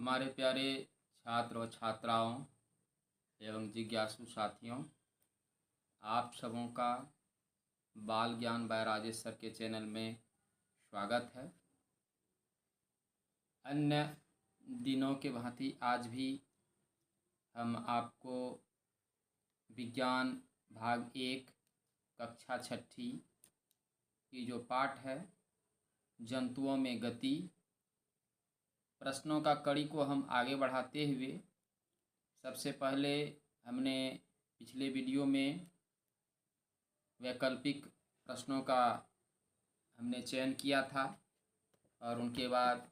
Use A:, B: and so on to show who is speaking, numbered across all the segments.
A: हमारे प्यारे छात्र और छात्राओं एवं जिज्ञासु साथियों, आप सबों का बाल ज्ञान बाय राजेश सर के चैनल में स्वागत है। अन्य दिनों के भांति आज भी हम आपको विज्ञान भाग 1 कक्षा 6 की जो पाठ है जंतुओं में गति, प्रश्नों का कड़ी को हम आगे बढ़ाते हुए सबसे पहले हमने पिछले वीडियो में वैकल्पिक प्रश्नों का हमने चयन किया था और उनके बाद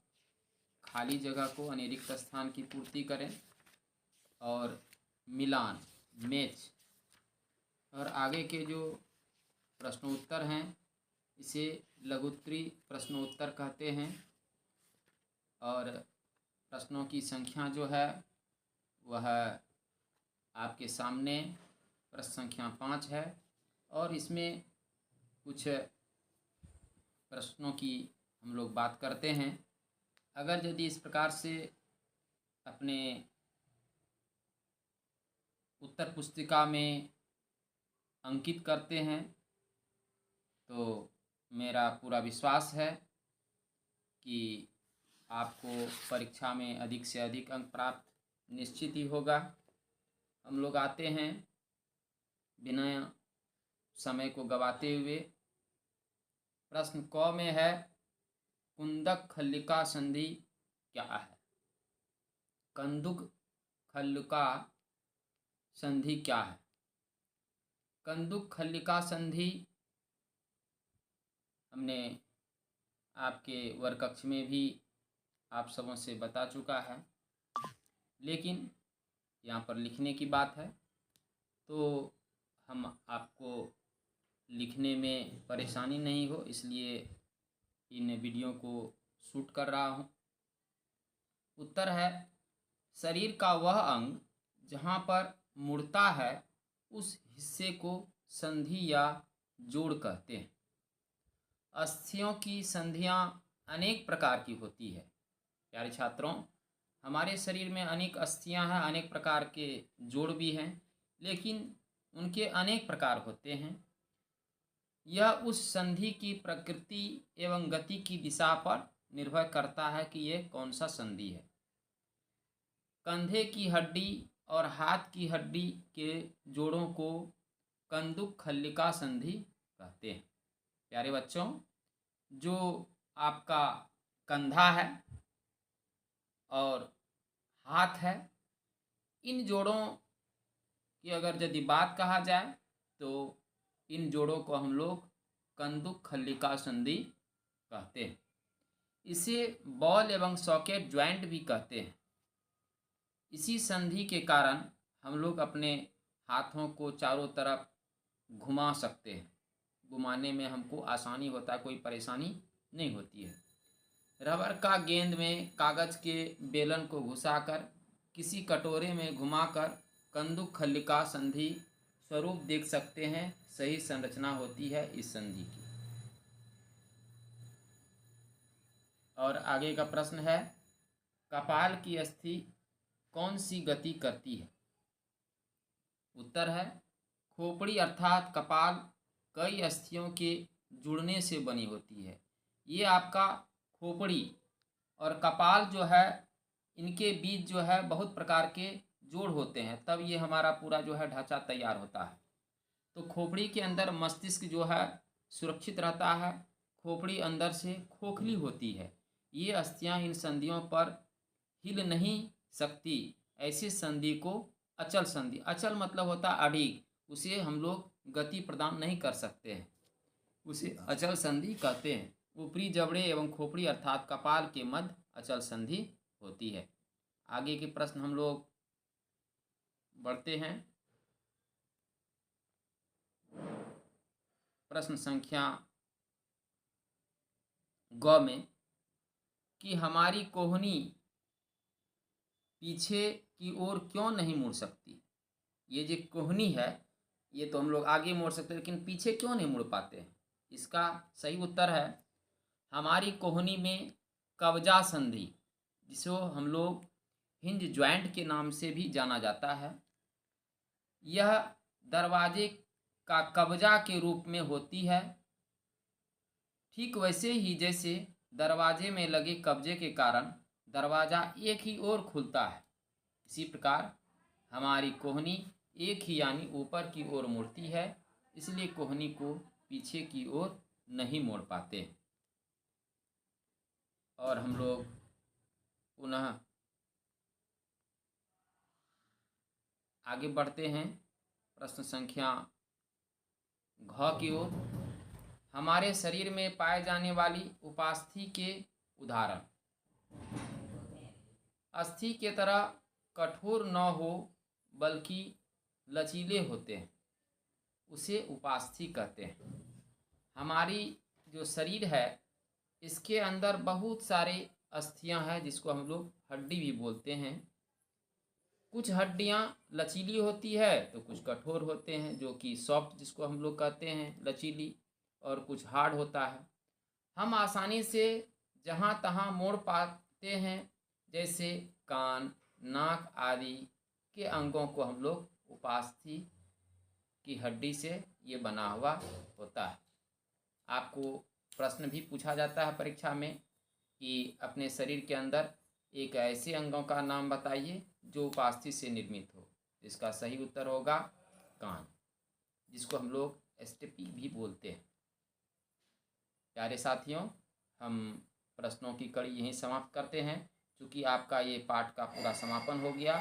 A: खाली जगह को अनिरिक्त स्थान की पूर्ति करें और मिलान मैच और आगे के जो प्रश्नोत्तर हैं इसे लघुत्तरी प्रश्नोत्तर कहते हैं और प्रश्नों की संख्या जो है वह आपके सामने प्रश्न संख्या 5 है और इसमें कुछ प्रश्नों की हम लोग बात करते हैं। अगर यदि इस प्रकार से अपने उत्तर पुस्तिका में अंकित करते हैं तो मेरा पूरा विश्वास है कि आपको परीक्षा में अधिक से अधिक अंक प्राप्त निश्चित ही होगा। हम लोग आते हैं बिना समय को गवाते हुए। प्रश्न क में है, कुंदक खल्लिका संधि क्या है? कंदुक खल्लिका संधि क्या है? कंदुक खल्लिका संधि हमने आपके वर्ग कक्ष में भी आप सबों से बता चुका है, लेकिन यहाँ पर लिखने की बात है तो हम आपको लिखने में परेशानी नहीं हो इसलिए इन वीडियो को शूट कर रहा हूँ। उत्तर है, शरीर का वह अंग जहाँ पर मुड़ता है उस हिस्से को संधि या जोड़ कहते हैं। अस्थियों की संधियाँ अनेक प्रकार की होती है। प्यारे छात्रों, हमारे शरीर में अनेक अस्थियां हैं, अनेक प्रकार के जोड़ भी हैं, लेकिन उनके अनेक प्रकार होते हैं। यह उस संधि की प्रकृति एवं गति की दिशा पर निर्भर करता है कि यह कौन सा संधि है। कंधे की हड्डी और हाथ की हड्डी के जोड़ों को कंदुक खल्लिका संधि कहते हैं। प्यारे बच्चों, जो आपका कंधा है और हाथ है, इन जोड़ों की अगर यदि बात कहा जाए तो इन जोड़ों को हम लोग कंदुक खल्लिका संधि कहते हैं। इसे बॉल एवं सॉकेट ज्वाइंट भी कहते हैं। इसी संधि के कारण हम लोग अपने हाथों को चारों तरफ घुमा सकते हैं। घुमाने में हमको आसानी होता है, कोई परेशानी नहीं होती है। रबर का गेंद में कागज के बेलन को घुसाकर किसी कटोरे में घुमाकर कंदुक खल्लिका संधि स्वरूप देख सकते हैं। सही संरचना होती है इस संधि की। और आगे का प्रश्न है, कपाल की अस्थि कौन सी गति करती है? उत्तर है, खोपड़ी अर्थात कपाल कई अस्थियों के जुड़ने से बनी होती है। ये आपका खोपड़ी और कपाल जो है इनके बीच जो है बहुत प्रकार के जोड़ होते हैं, तब ये हमारा पूरा जो है ढांचा तैयार होता है। तो खोपड़ी के अंदर मस्तिष्क जो है सुरक्षित रहता है। खोपड़ी अंदर से खोखली होती है। ये अस्थियां इन संधियों पर हिल नहीं सकती। ऐसी संधि को अचल संधि, अचल मतलब होता अडिग, उसे हम लोग गति प्रदान नहीं कर सकते हैं, उसे अचल संधि कहते हैं। ऊपरी जबड़े एवं खोपड़ी अर्थात कपाल के मध्य अचल संधि होती है। आगे के प्रश्न हम लोग बढ़ते हैं। प्रश्न संख्या ग में, कि हमारी कोहनी पीछे की ओर क्यों नहीं मुड़ सकती? ये जो कोहनी है ये तो हम लोग आगे मोड़ सकते हैं, लेकिन पीछे क्यों नहीं मुड़ पाते हैं? इसका सही उत्तर है, हमारी कोहनी में कब्जा संधि, जिसको हम लोग हिंज ज्वाइंट के नाम से भी जाना जाता है। यह दरवाजे का कब्जा के रूप में होती है। ठीक वैसे ही जैसे दरवाजे में लगे कब्जे के कारण दरवाज़ा एक ही ओर खुलता है, इसी प्रकार हमारी कोहनी एक ही यानी ऊपर की ओर मुड़ती है, इसलिए कोहनी को पीछे की ओर नहीं मोड़ पाते। और हम लोग पुनः आगे बढ़ते हैं प्रश्न संख्या घ की ओर। हमारे शरीर में पाए जाने वाली उपास्थि के उदाहरण। अस्थि के तरह कठोर न हो बल्कि लचीले होते हैं, उसे उपास्थि कहते हैं। हमारी जो शरीर है इसके अंदर बहुत सारे अस्थियां हैं जिसको हम लोग हड्डी भी बोलते हैं। कुछ हड्डियां लचीली होती है तो कुछ कठोर होते हैं, जो कि सॉफ्ट जिसको हम लोग कहते हैं लचीली, और कुछ हार्ड होता है। हम आसानी से जहाँ तहाँ मोड़ पाते हैं, जैसे कान, नाक आदि के अंगों को हम लोग उपास्थि की हड्डी से ये बना हुआ होता है। आपको प्रश्न भी पूछा जाता है परीक्षा में कि अपने शरीर के अंदर एक ऐसे अंगों का नाम बताइए जो उपास्थि से निर्मित हो। इसका सही उत्तर होगा कान, जिसको हम लोग एस्टेपी भी बोलते हैं। प्यारे साथियों, हम प्रश्नों की कड़ी यहीं समाप्त करते हैं, क्योंकि आपका ये पाठ का पूरा समापन हो गया।